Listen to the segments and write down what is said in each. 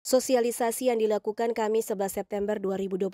Sosialisasi yang dilakukan Kamis 11 September 2025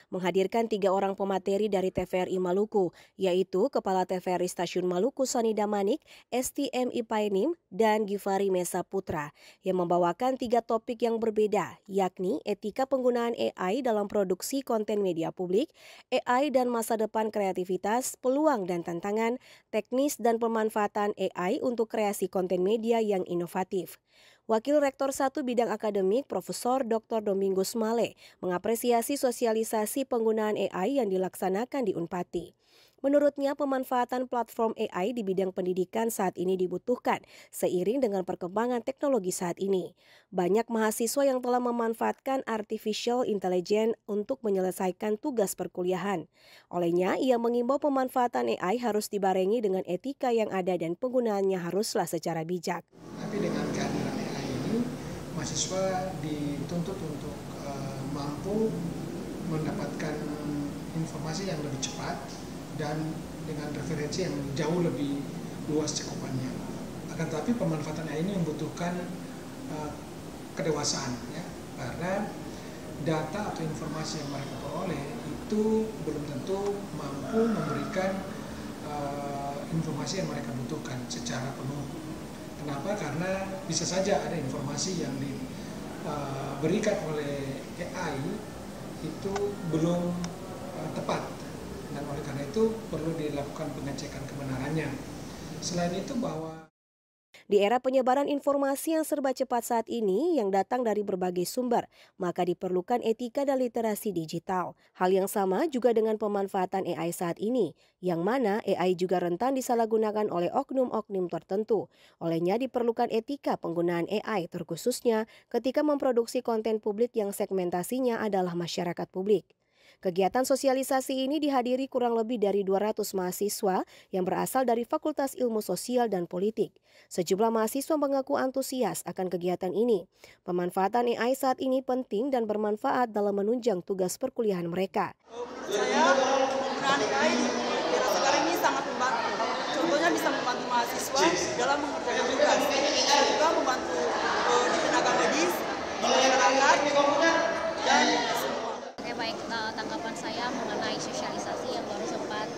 menghadirkan 3 orang pemateri dari TVRI Maluku, yaitu Kepala TVRI Stasiun Maluku Sani Damanik, STM Ipainim, dan Givari Mesa Putra, yang membawakan 3 topik yang berbeda, yakni etika penggunaan AI dalam produksi konten media publik, AI dan masa depan kreativitas, peluang dan tantangan, teknis dan pemanfaatan AI untuk kreasi konten media yang inovatif. Wakil Rektor 1 Bidang Akademik Profesor Dr. Domingus Male mengapresiasi sosialisasi penggunaan AI yang dilaksanakan di Unpati. Menurutnya, pemanfaatan platform AI di bidang pendidikan saat ini dibutuhkan seiring dengan perkembangan teknologi saat ini. Banyak mahasiswa yang telah memanfaatkan artificial intelligence untuk menyelesaikan tugas perkuliahan. Olehnya, ia mengimbau pemanfaatan AI harus dibarengi dengan etika yang ada dan penggunaannya haruslah secara bijak. Tapi dengan kehadiran AI ini, mahasiswa dituntut untuk mampu mendapatkan informasi yang lebih cepat dan dengan referensi yang jauh lebih luas cakupannya. Akan tetapi pemanfaatan AI ini membutuhkan kedewasaan, ya, karena data atau informasi yang mereka peroleh itu belum tentu mampu memberikan informasi yang mereka butuhkan secara penuh. Kenapa? Karena bisa saja ada informasi yang diberikan oleh AI itu belum tepat, dan oleh karena itu perlu dilakukan pengecekan kebenarannya. Selain itu bahwa Di era penyebaran informasi yang serba cepat saat ini yang datang dari berbagai sumber, maka diperlukan etika dan literasi digital. Hal yang sama juga dengan pemanfaatan AI saat ini, yang mana AI juga rentan disalahgunakan oleh oknum-oknum tertentu. Olehnya diperlukan etika penggunaan AI terkhususnya ketika memproduksi konten publik yang segmentasinya adalah masyarakat publik. Kegiatan sosialisasi ini dihadiri kurang lebih dari 200 mahasiswa yang berasal dari Fakultas Ilmu Sosial dan Politik. Sejumlah mahasiswa mengaku antusias akan kegiatan ini. Pemanfaatan AI saat ini penting dan bermanfaat dalam menunjang tugas perkuliahan mereka. Menurut saya, penggunaan AI di era sekarang ini sangat membantu. Contohnya bisa membantu mahasiswa dalam mengerjakan tugas, bisa juga membantu di tenaga medis, di masyarakat, dan semua. Oke, baik, tanggapan saya mengenai sosialisasi yang baru sempat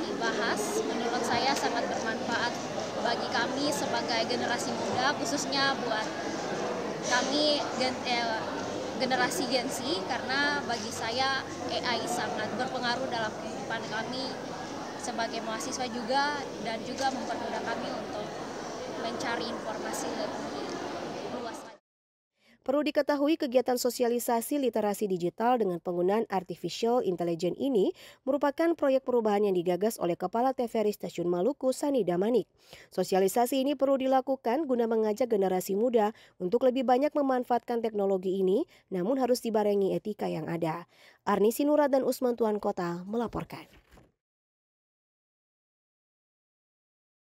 dibahas, menurut saya sangat bermanfaat bagi kami sebagai generasi muda, khususnya buat kami generasi Gen Z, karena bagi saya AI sangat berpengaruh dalam kehidupan kami sebagai mahasiswa juga, dan juga mempermudah kami untuk mencari informasi lebih luas lagi. Perlu diketahui kegiatan sosialisasi literasi digital dengan penggunaan artificial intelligence ini merupakan proyek perubahan yang digagas oleh Kepala TVRI Stasiun Maluku Sani Damanik. Sosialisasi ini perlu dilakukan guna mengajak generasi muda untuk lebih banyak memanfaatkan teknologi ini, namun harus dibarengi etika yang ada. Arni Sinurat dan Usman Tuan Kota melaporkan.